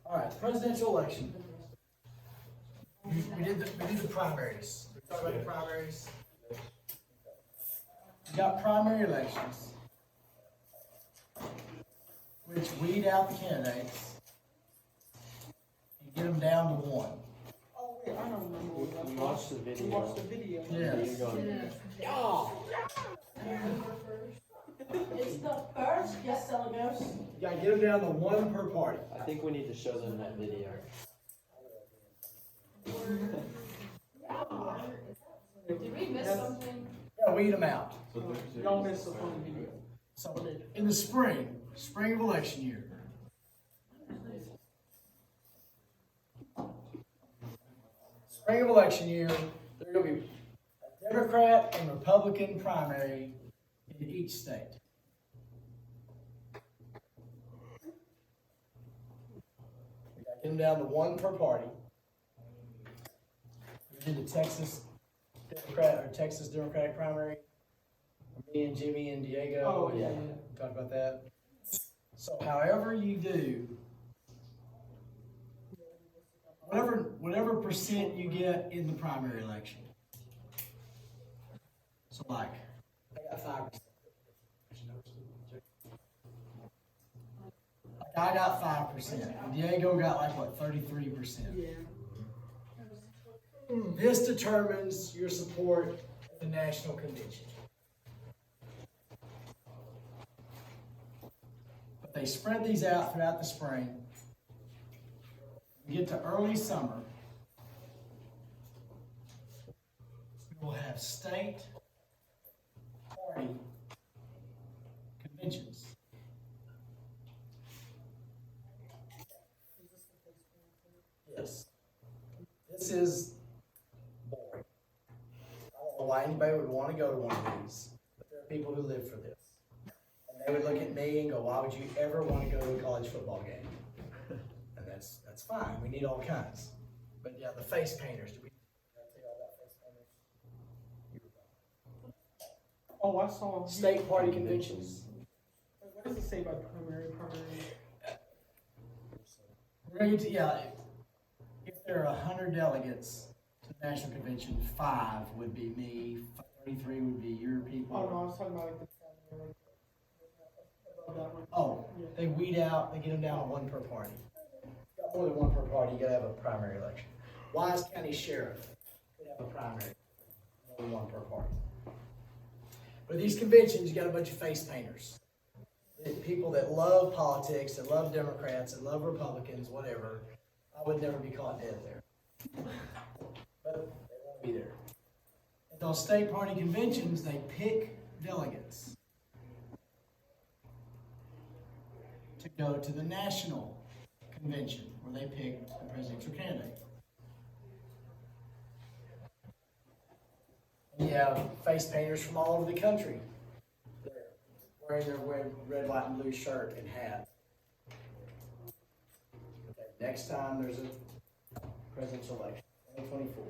All right, presidential election. We did the primaries. We talked about the primaries. You got primary elections, which weed out the candidates and get them down to one. Oh, wait, I don't remember. We watched the video. We watched the video. Yes. It's the first, yes, Delegos. You gotta get them down to one per party. I think we need to show them that video. Did we miss something? Yeah, weed them out. Y'all missed the funny video. So in the spring of election year. Spring of election year, there's gonna be a Democrat and Republican primary in each state. We gotta get them down to one per party. We did the Texas Democratic primary. Me and Jimmy and Diego. Oh, yeah. Talk about that. So however you do, whatever percent you get in the primary election. So like, I got 5%. I got 5%. And Diego got like what, 33%. Yeah. This determines your support at the national convention. But they spread these out throughout the spring. We get to early summer. We will have state party conventions. Yes. This is boring. I don't know why anybody would want to go to one of these, but there are people who live for this. And they would look at me and go, why would you ever want to go to a college football game? And that's fine. We need all kinds. But yeah, the face painters. Did we tell you all about face painters? Oh, I saw. State party conventions. What does it say about primary? We're gonna get to, yeah, if there are 100 delegates to the national convention, 5 would be me, 33 would be your people. Oh, no, I was talking about like the primary. Above that one. Oh, they weed out, they get them down to one per party. Got more than one per party, you gotta have a primary election. Wise County Sheriff could have a primary, more than one per party. But these conventions, you got a bunch of face painters. The people that love politics, that love Democrats, that love Republicans, whatever. I would never be caught dead there. But they won't be there. At those state party conventions, they pick delegates to go to the national convention where they pick the presidential candidate. And you have face painters from all over the country. They're wearing their red, white, and blue shirt and hat. Okay, next time there's a presidential election, 2024.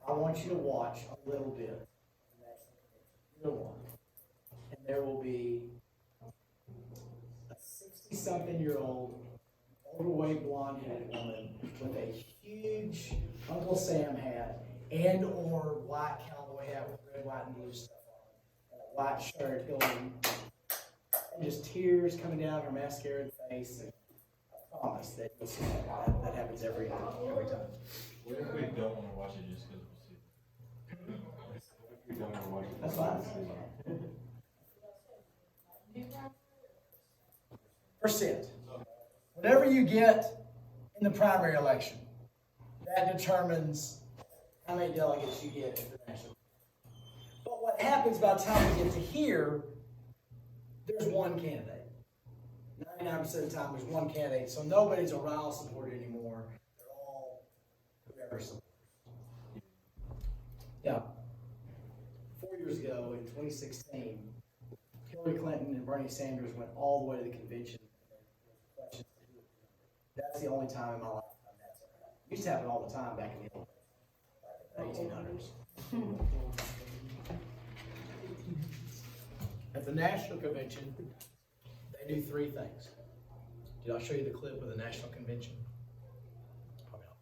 I want you to watch a little bit of the national convention. Little one. And there will be a 60-something-year-old, overweight, blonde-headed woman with a huge Uncle Sam hat and or white cowboy hat with red, white, and blue stuff on, and a white shirt, hilton, and just tears coming down her mascaraed face. And I promise that you'll see that happens every time. What if we don't want to watch it just because we'll see it? What if we don't want to watch it? That's fine. Percent. Whatever you get in the primary election, that determines how many delegates you get at the national. But what happens by the time we get to here, there's one candidate. 99% of the time, there's one candidate, so nobody's a Ryle supporter anymore. They're all whoever supports. Yeah. 4 years ago, in 2016, Hillary Clinton and Bernie Sanders went all the way to the convention. That's the only time in my lifetime that's ever happened. It used to happen all the time back in the old days, back in the 1800s. At the national convention, they do 3 things. Did I show you the clip of the national convention? Probably not.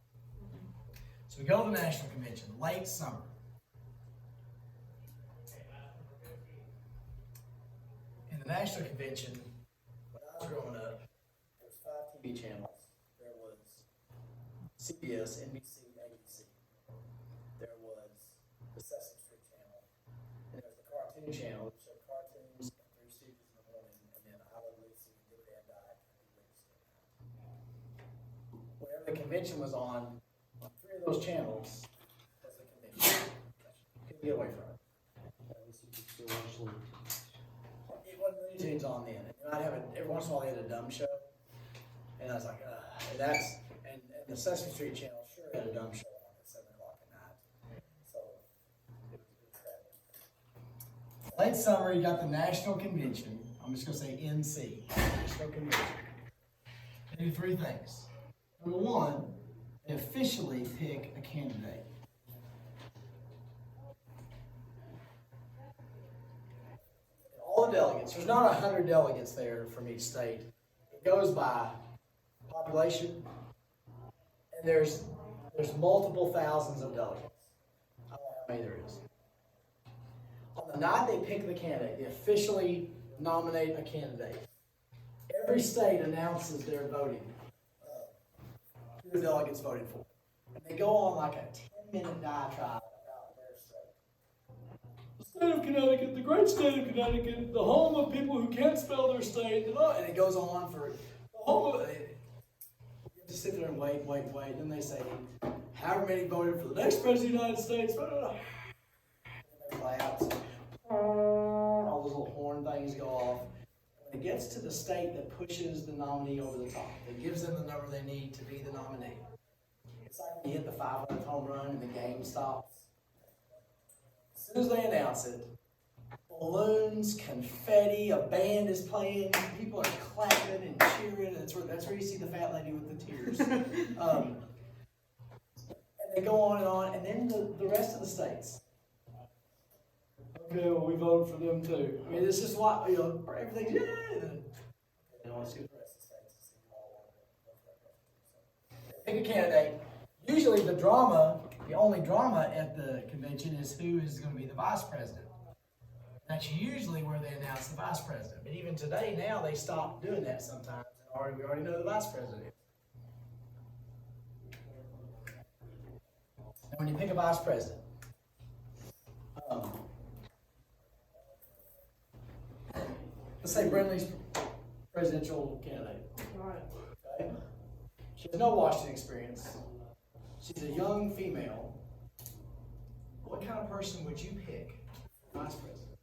So we go to the national convention, late summer. In the national convention, when I was growing up, there was 5 TV channels. There was CBS, NBC, ABC. There was the Sesame Street channel. And there was the cartoon channel that showed cartoons and Three Stooges in the morning, and then I Love Lucy and Dick Van Dyke and Big Legacy at night. Whenever the convention was on 3 of those channels, was the convention. You couldn't get away from it. At least you could still watch Looney Tunes. It wasn't Looney Tunes on then. And I'd have every once in a while they had a dumb show. And I was like, and and the Sesame Street channel sure had a dumb show on at 7 o'clock at night. So, it was crappy. Late summer, you got the national convention. I'm just gonna say NC, national convention. They do 3 things. Number 1, they officially pick a candidate. All the delegates, there's not 100 delegates there from each state. It goes by population, and there's multiple thousands of delegates. I don't know how many there is. On the night they pick the candidate, they officially nominate a candidate. Every state announces their voting, who the delegates voting for. And they go on like a 10-minute diatribe about their state. The state of Connecticut, the great state of Connecticut, the home of people who can't spell their state, and it goes on for the home of it. You have to sit there and wait, and then they say, however many voted for the next president of the United States, and then they play out. All those little horn things go off. When it gets to the state that pushes the nominee over the top, that gives them the number they need to be the nominee. It's like when you hit the 500th home run and the game stops. As soon as they announce it, balloons, confetti, a band is playing, people are clapping and cheering, and that's where you see the fat lady with the tears. And they go on, and then the rest of the states. Okay, well, we voted for them too. I mean, it's just why, everything's, yeah. They don't want to see the rest of the states. Pick a candidate. Usually the only drama at the convention is who is going to be the vice president. That's usually where they announce the vice president. But even today, now they stop doing that sometimes. We already know the vice president. And when you pick a vice president, let's say Brinley's presidential candidate. Okay? She has no Washington experience. She's a young female. What kind of person would you pick for vice president?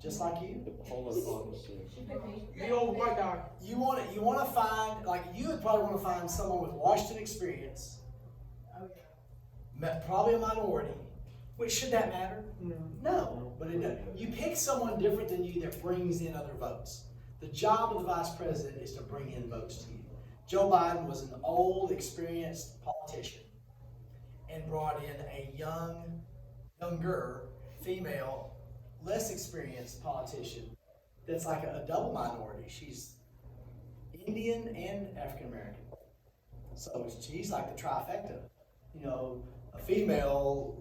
Just like you? Hold up on the shit. The old white guy. You want to find, you would probably want to find someone with Washington experience. Probably a minority. Which, should that matter? No, but it doesn't. You pick someone different than you that brings in other votes. The job of the vice president is to bring in votes to you. Joe Biden was an old, experienced politician and brought in a younger, female, less experienced politician that's like a double minority. She's Indian and African American. So she's like the trifecta. A female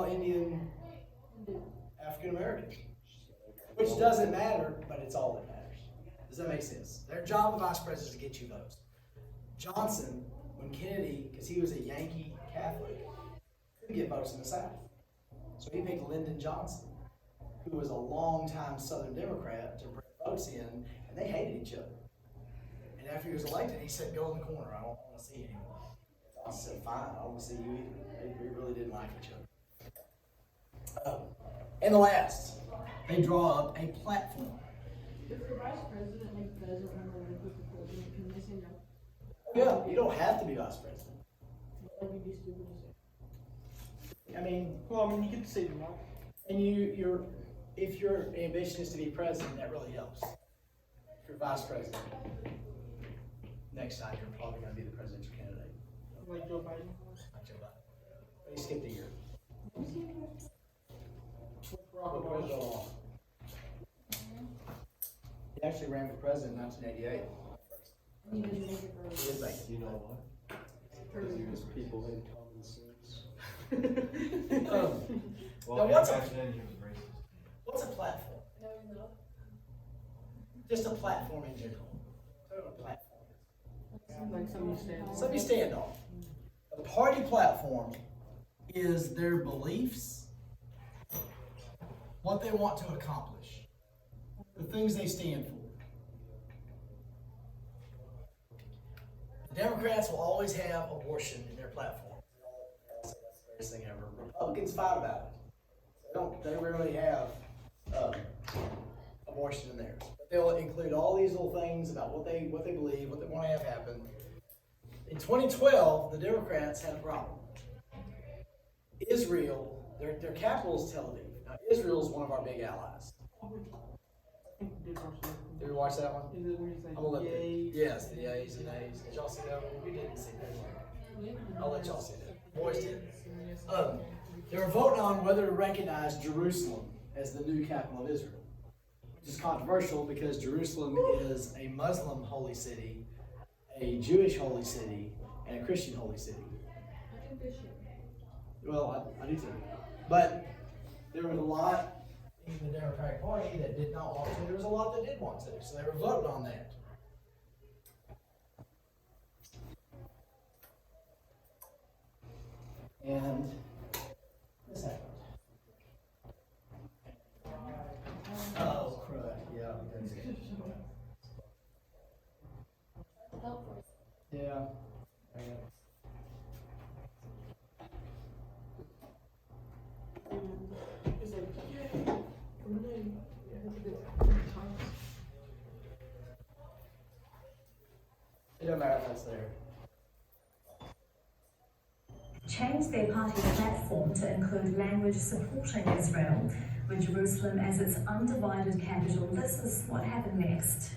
Indian, African American. Which doesn't matter, but it's all that matters. Does that make sense? Their job of vice president is to get you votes. Johnson, when Kennedy, because he was a Yankee Catholic, couldn't get votes in the South. So he picked Lyndon Johnson, who was a longtime Southern Democrat, to bring votes in, and they hated each other. And after he was elected, he said, go in the corner, I don't want to see you anymore. Johnson said, fine, I don't want to see you either. They really didn't like each other. And the last, they draw up a platform. If the vice president doesn't want to work with the president, can they say no? Yeah, you don't have to be vice president. Like you used to do this. I mean, You get to see them, right? and if your ambition is to be president, that really helps. If you're vice president, next time you're probably going to be the presidential candidate. Like Joe Biden. Not Joe Biden. But he skipped a year. Barack But Obama. President Obama. He actually ran for president in 1988. You didn't make it He early. did make it. You know why? Because people had common sense. Well, Now, yeah, what's back a- then he was racist. What's a platform? No, he's not. Just a platform in general. What a platform is. Like something you stand on. Something you stand on. A party platform is their beliefs, what they want to accomplish, the things they stand for. The Democrats will always have abortion in their platform. That's the greatest thing ever. Republicans fight about it. They rarely have abortion in theirs. But they'll include all these little things about what they believe, what they want to have happen. In 2012, the Democrats had a problem. Israel, their capital is Tel Aviv. Now, Israel is one of our big allies. Did you watch that one? Is it when you say I'm gonna let yay? yes, the A's and A's. Did y'all see that one? We didn't see that one. I'll let y'all see that. Boys did. They were voting on whether to recognize Jerusalem as the new capital of Israel, which is controversial because Jerusalem is a Muslim holy city, a Jewish holy city, and a Christian holy city. I think this should. Well, I do too. But there was a lot in the Democratic Party that did not want to. There was a lot that did want to. So they were voting on that. And this happened. Oh, crud. Yeah. Help for us. Yeah. It's like, yay. Hooray. It doesn't matter if that's there. Changed their party platform to include language supporting Israel, with Jerusalem as its undivided capital. This is what happened next.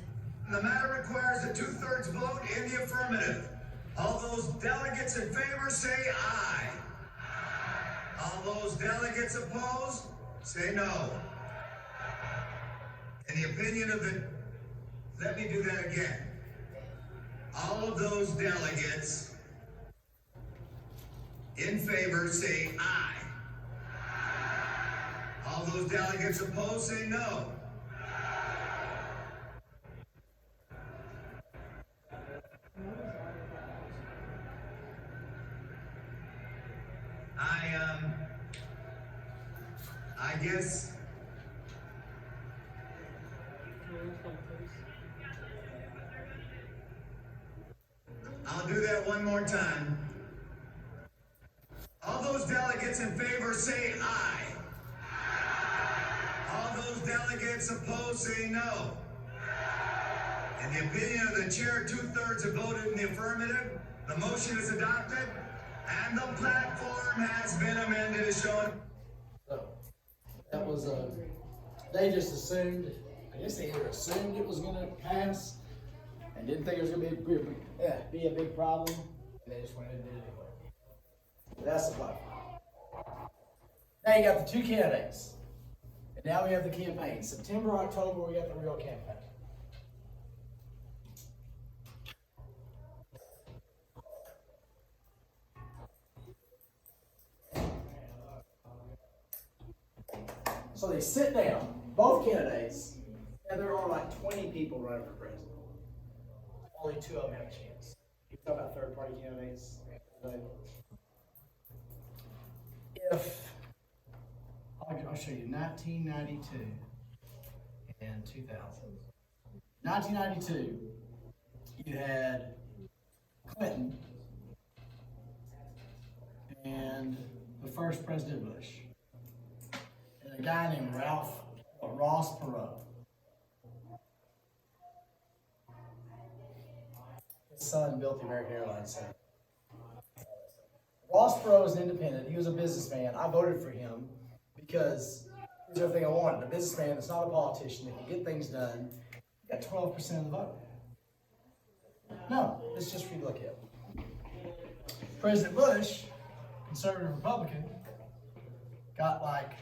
The matter requires a 2/3 vote in the affirmative. All those delegates in favor say aye. All those delegates opposed say no. In the opinion of the, let me do that again. All of those delegates in favor say aye. All those delegates opposed say no. I guess I'll do that one more time. All those delegates in favor say aye. All those delegates opposed say no. In the opinion of the chair, 2/3 have voted in the affirmative. The motion is adopted, and the platform has been amended as shown. So, that was, they just assumed, I guess they either assumed it was gonna pass and didn't think it was gonna be a big problem, and they just went ahead and did it anyway. That's the platform. Now you got the two candidates, and now we have the campaign. September, October, we got the real campaign. So they sit down, both candidates, and there are like 20 people running for president. Only two of them have a chance. You talk about third-party candidates. If I'll show you 1992 and 2000. 1992, you had Clinton and the first President Bush. A guy named Ross Perot. His son built the American Airlines Center. Ross Perot was an independent. He was a businessman. I voted for him because here's everything I wanted. A businessman that's not a politician that can get things done. He got 12% of the vote. No, it's just for you to look at. President Bush, conservative Republican, got like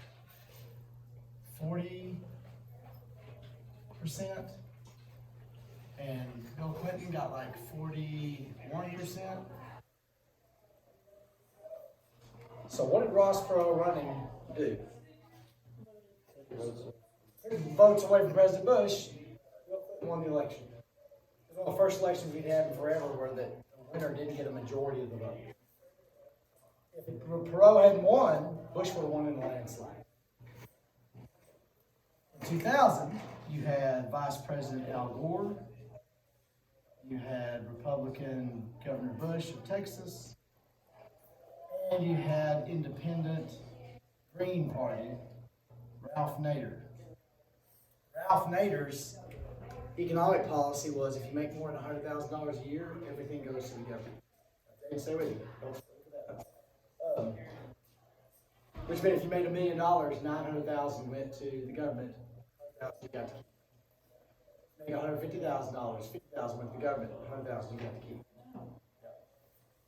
40%, And Bill Clinton got like 41%. So what did Ross Perot running do? Votes away from President Bush, Bill Clinton won the election. It was one of the first elections we'd had in forever where the winner didn't get a majority of the vote. If Perot hadn't won, Bush would have won in a landslide. In 2000, you had Vice President Al Gore, you had Republican Governor Bush of Texas, and you had independent Green Party, Ralph Nader. Ralph Nader's economic policy was if you make more than $100,000 a year, everything goes to the government. Okay, stay with me. Don't look at that. Which meant if you made $1 million, $900,000 went to the government. $100,000 you got to keep. Make $150,000, $50,000 went to the government. $100,000 you got to keep.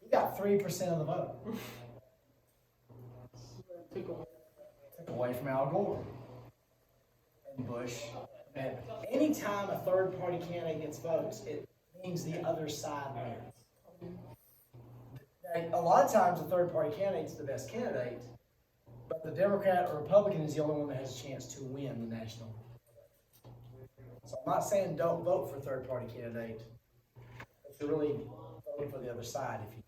You got 3% of the vote. Took away from Al Gore and Bush. And anytime a third party candidate gets votes, it means the other side wins. And a lot of times, the third party candidate's the best candidate, but the Democrat or Republican is the only one that has a chance to win the national. So I'm not saying don't vote for a third party candidate, but you're really voting for the other side if you.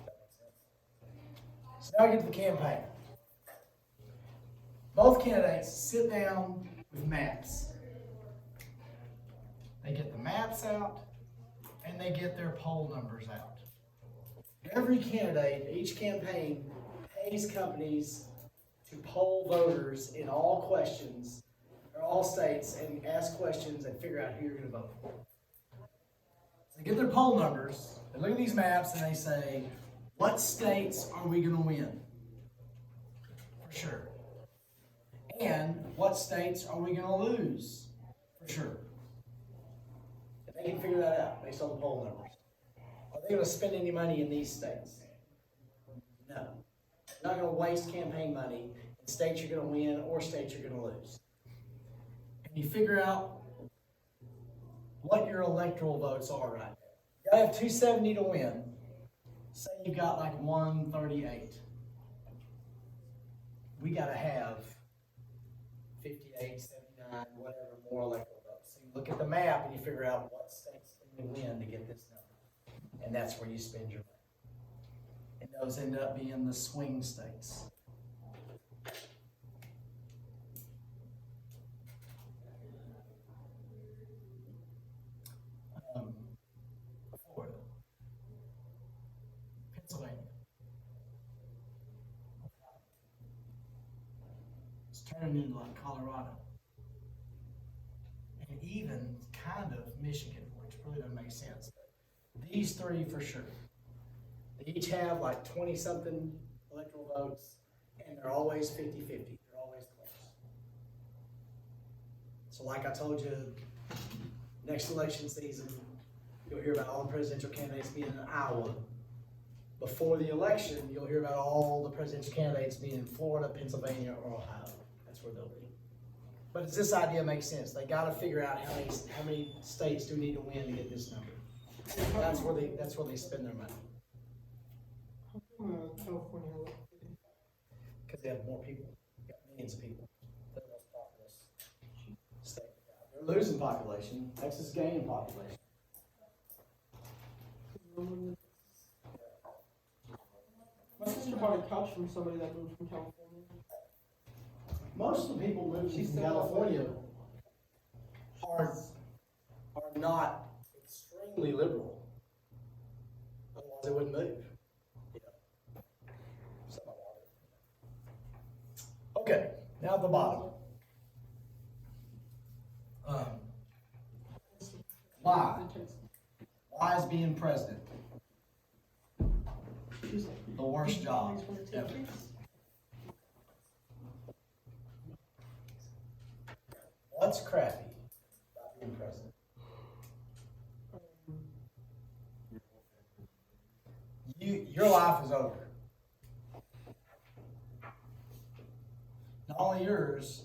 That makes sense. So now we get to the campaign. Both candidates sit down with maps. They get the maps out and they get their poll numbers out. Every candidate, each campaign pays companies to poll voters in all questions, or all states, and ask questions and figure out who you're going to vote for. So they get their poll numbers, they look at these maps, and they say, what states are we going to win? For sure. And what states are we going to lose? For sure. And they can figure that out based on the poll numbers. Are they going to spend any money in these states? No. They're not going to waste campaign money in states you're going to win or states you're going to lose. And you figure out what your electoral votes are right now. You got to have 270 to win. Say you got like 138. We got to have 58, 79, whatever more electoral votes. So you look at the map and you figure out what states can you win to get this number. And that's where you spend your money. And those end up being the swing states. Florida, Pennsylvania. It's turning into like Colorado. And even kind of Michigan, which really doesn't make sense. These three for sure. They each have like 20-something electoral votes, and they're always 50-50. They're always close. So like I told you, next election season, you'll hear about all the presidential candidates being in Iowa. Before the election, you'll hear about all the presidential candidates being in Florida, Pennsylvania, or Ohio. That's where they'll be. But does this idea make sense? They got to figure out how many states do we need to win to get this number. That's where they spend their money. California. Because they have more people. They got millions of people. They're the most populous state. They're losing population. Texas is gaining population. My sister bought a couch from somebody that moved from California. Most of the people moving from California are not extremely liberal. Otherwise, they wouldn't move. Okay, now at the bottom. Why? Why is being president the worst job ever? What's crappy about being president? Your life is over. Not only yours,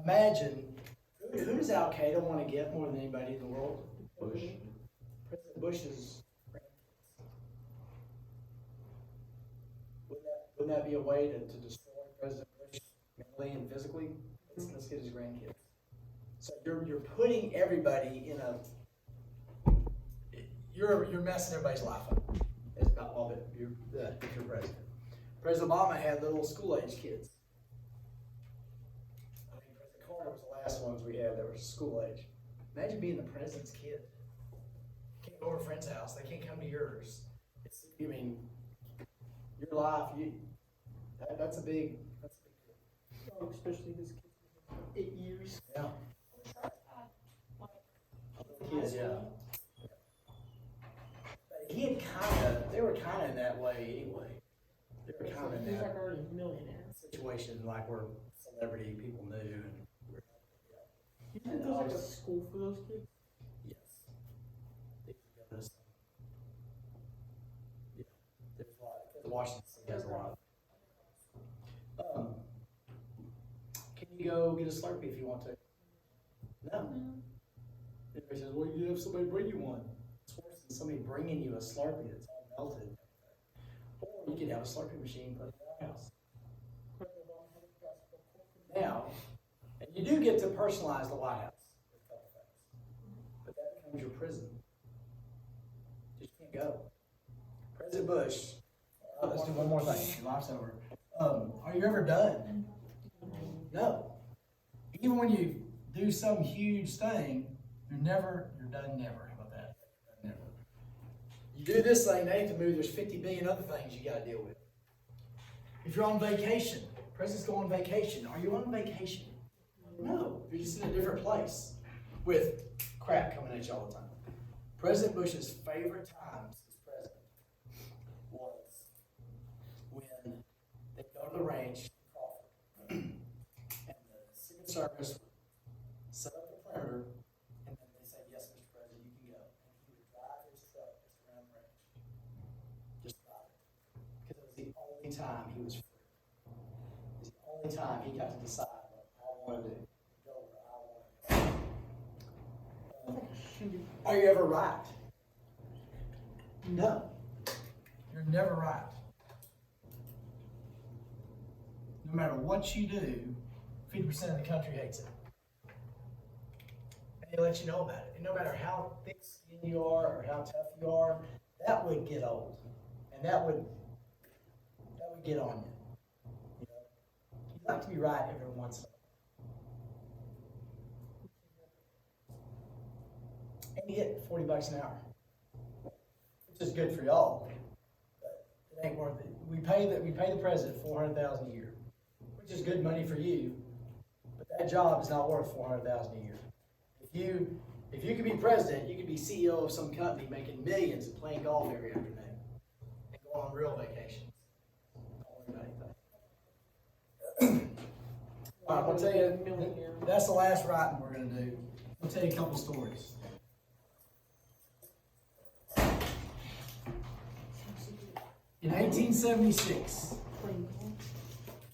imagine who Who does Al Qaeda want to get more than anybody in the world? Bush. President Bush's grandkids. Wouldn't that be a way to destroy President Bush mentally and physically? Let's get his grandkids. So you're putting everybody in a, you're messing everybody's life up. It's about all that if you're president. President Obama had little school-age kids. I think President Carter was the last ones we had that were school-age. Imagine being the president's kid. Can't go over a friend's house. They can't come to yours. I mean, your life. That's a big deal. Oh, especially this kid, 8 years. Yeah. Kids, yeah. But they were kinda in that way anyway. They were kinda in He's that like already a millionaire. situation, like where celebrity people knew and. You think there's like a school for those kids? Yes. Yeah, there's a lot, Washington State has a lot. Can you go get a Slurpee if you want to? No. Everybody says, well, you have somebody bring you one. It's worse than somebody bringing you a Slurpee that's all melted. Or you can have a Slurpee machine put in your house. Now, and you do get to personalize the White House with a couple things. But that becomes your prison. You just can't go. President Bush, let's do one more thing. Life's over. Are you ever done? No. Even when you do some huge thing, you're done never. How about that? Never. You do this thing, they have to move, there's 50 billion other things you gotta deal with. If you're on vacation, presidents go on vacation. Are you on vacation? No, you're just in a different place with crap coming at you all the time. President Bush's favorite times as president was when they go to the range in Crawford and the Secret Service would set up the perimeter and then they say, yes, Mr. President, you can go. And he would drive his truck just around the range. Just drive it. Because it was the only time he was free. It was the only time he got to decide what I want to do. Go where I want to go. Are you ever right? No. You're never right. No matter what you do, 50% of the country hates it. And they let you know about it. And no matter how thick-skinned you are or how tough you are, that would get old. And that would get on you. You know? You'd like to be right every once in a while. And you get $40 an hour, which is good for y'all, but it ain't worth it. We pay the president $400,000 a year, which is good money for you, but that job is not worth $400,000 a year. If you could be president, you could be CEO of some company making millions and playing golf every afternoon and go on real vacations. Don't worry about anything. All right, I'll tell you, that's the last writing we're going to do. I'll tell you a couple stories. In 1876,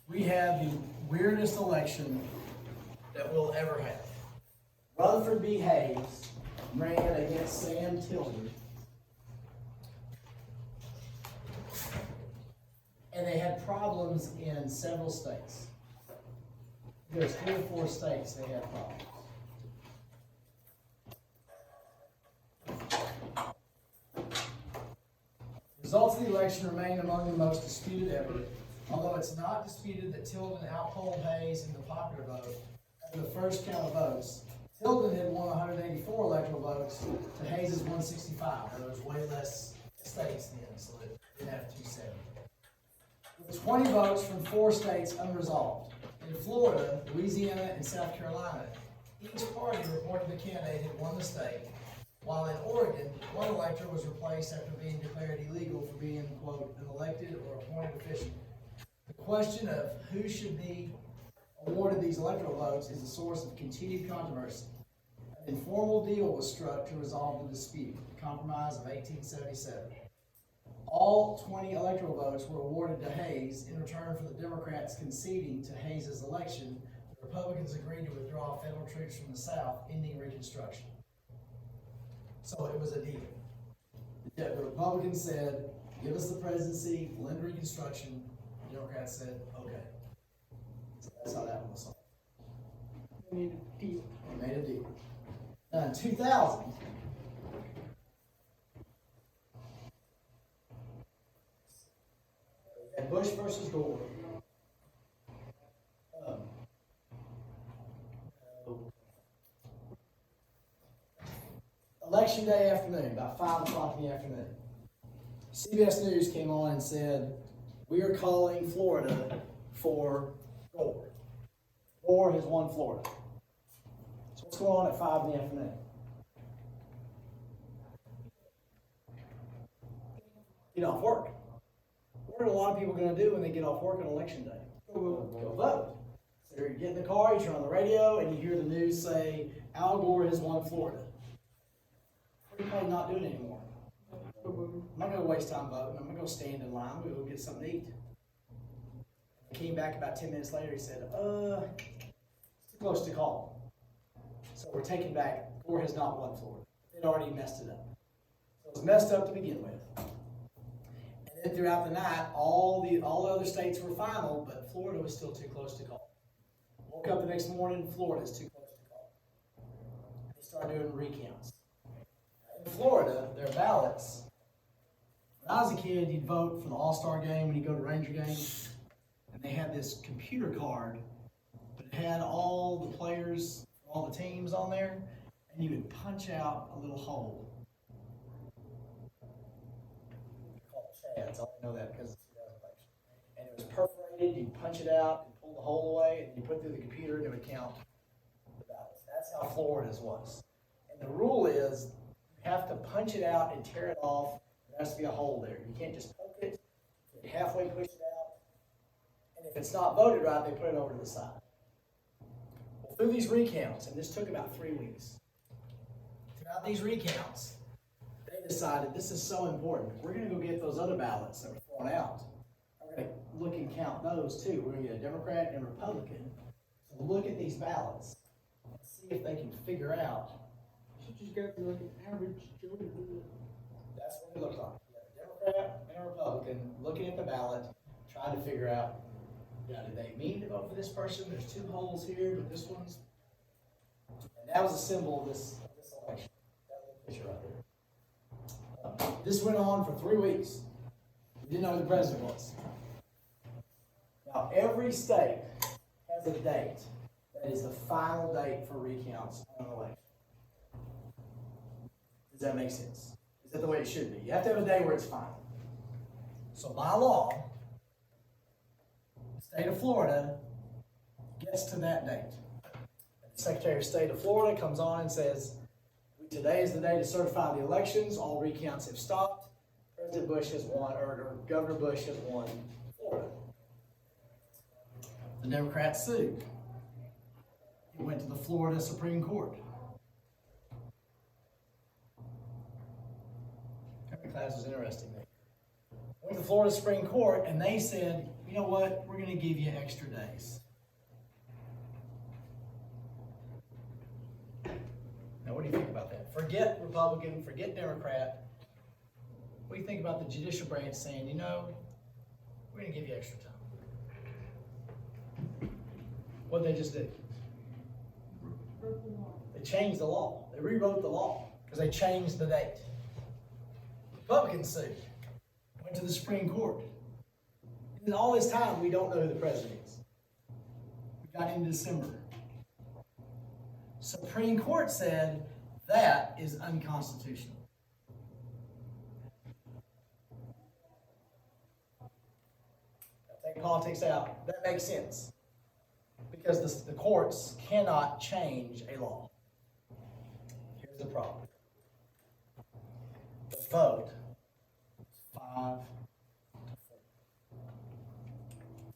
we had the weirdest election that we'll ever have. Rutherford B. Hayes ran against Sam Tilden. And they had problems in several states. There's 3 or 4 states they had problems. Results of the election remain among the most disputed ever, although it's not disputed that Tilden outpolled Hayes in the popular vote. At the first count of votes, Tilden had won 184 electoral votes to Hayes' 165. There was way less states then, so it didn't have 270. With 20 votes from 4 states unresolved. In Florida, Louisiana, and South Carolina, each party reported the candidate had won the state, while in Oregon, one elector was replaced after being declared illegal for being, quote, an elected or appointed official. The question of who should be awarded these electoral votes is a source of continued controversy. An informal deal was struck to resolve the dispute, the Compromise of 1877. All 20 electoral votes were awarded to Hayes in return for the Democrats conceding to Hayes' election The Republicans agreed to withdraw federal troops from the South, ending Reconstruction. So it was a deal. The Republicans said, give us the presidency, we'll end Reconstruction. The Democrats said, okay. So that's how that one was solved. They made a deal. They made a deal. Now in 2000, we had Bush versus Gore. Election day afternoon, about 5 o'clock in the afternoon, CBS News came on and said, we are calling Florida for Gore. Gore has won Florida. So what's going on at 5 in the afternoon? Get off work. What are a lot of people going to do when they get off work on election day? Go vote. So you get in the car, you turn on the radio, and you hear the news say, Al Gore has won Florida. We're probably not doing it anymore. I'm not going to waste time voting. I'm going to go stand in line. We'll go get something to eat. I came back about 10 minutes later. He said, it's too close to call. So we're taking back, Gore has not won Florida. They'd already messed it up. So it was messed up to begin with. And then throughout the night, all the other states were final, but Florida was still too close to call. Woke up the next morning, Florida's too close to call. They started doing recounts. In Florida, their ballots, when I was a kid, you'd vote for the All-Star game when you go to Ranger games, and they had this computer card that had all the players, all the teams on there, and you would punch out a little hole. They're called chads. I only know that because it's 2000 election. And it was perforated, you'd punch it out, and pull the hole away, and you put it through the computer, and it would count the ballots. That's how Florida's was. And the rule is, you have to punch it out and tear it off. There has to be a hole there. You can't just poke it, you halfway push it out, and if it's not voted right, they put it over to the side. Well, through these recounts, and this took about 3 weeks, throughout these recounts, they decided this is so important. We're going to go get those other ballots that were thrown out. We're going to look and count those too. We're going to get a Democrat and a Republican. So we'll look at these ballots and see if they can figure out. You just got to like an average Joe to do it. That's what it looks like. You have a Democrat and a Republican looking at the ballot, trying to figure out, did they mean to vote for this person? There's 2 holes here, but this one's. And that was a symbol of this election. That little picture right there. This went on for 3 weeks. We didn't know who the president was. Now, every state has a date that is the final date for recounts on an election. Does that make sense? Is that the way it should be? You have to have a day where it's final. So by law, the state of Florida gets to that date. And the Secretary of State of Florida comes on and says, today is the day to certify the elections. All recounts have stopped. President Bush has won, or Governor Bush has won Florida. The Democrats sued. It went to the Florida Supreme Court. Every class was interesting there. Went to the Florida Supreme Court, and they said, you know what, we're going to give you extra days. Now, what do you think about that? Forget Republican, forget Democrat. What do you think about the judicial branch saying, you know, we're going to give you extra time? What did they just do? They changed the law. They rewrote the law because they changed the date. Republicans sued. Went to the Supreme Court. And all this time, we don't know who the president is. We got into December. Supreme Court said that is unconstitutional. Take politics out. That makes sense. Because the courts cannot change a law. Here's the problem. The vote is 5-4.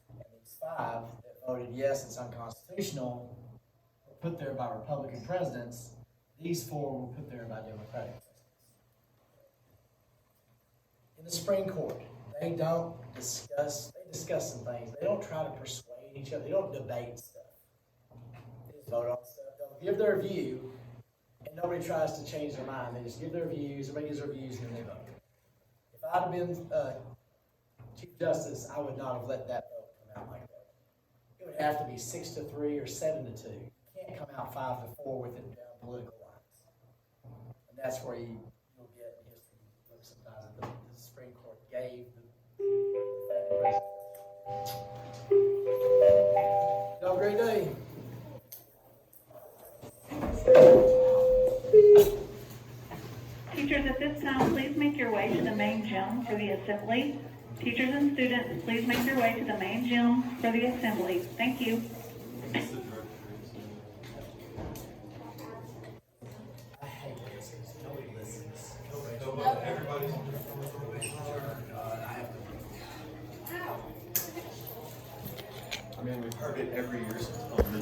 And these 5 that voted yes, it's unconstitutional, were put there by Republican presidents. These 4 were put there by Democratic presidents. In the Supreme Court, they discuss some things. They don't try to persuade each other. They don't debate stuff. vote on stuff. They'll give their view, and nobody tries to change their mind. They just give their views, everybody gives their views, and then they vote. If I'd have been, Chief Justice, I would not have let that vote come out like that. It would have to be 6-3 or 7-2. You can't come out 5-4 with it down political lines. And that's where you'll get history. Look, sometimes the Supreme Court gave the president. Have a great day. Teachers, at this time, please make your way to the main gym for the assembly. Teachers and students, please make your way to the main gym for the assembly. Thank you. I hate this. Nobody listens. Everybody's. I mean, we've heard it every year since Tom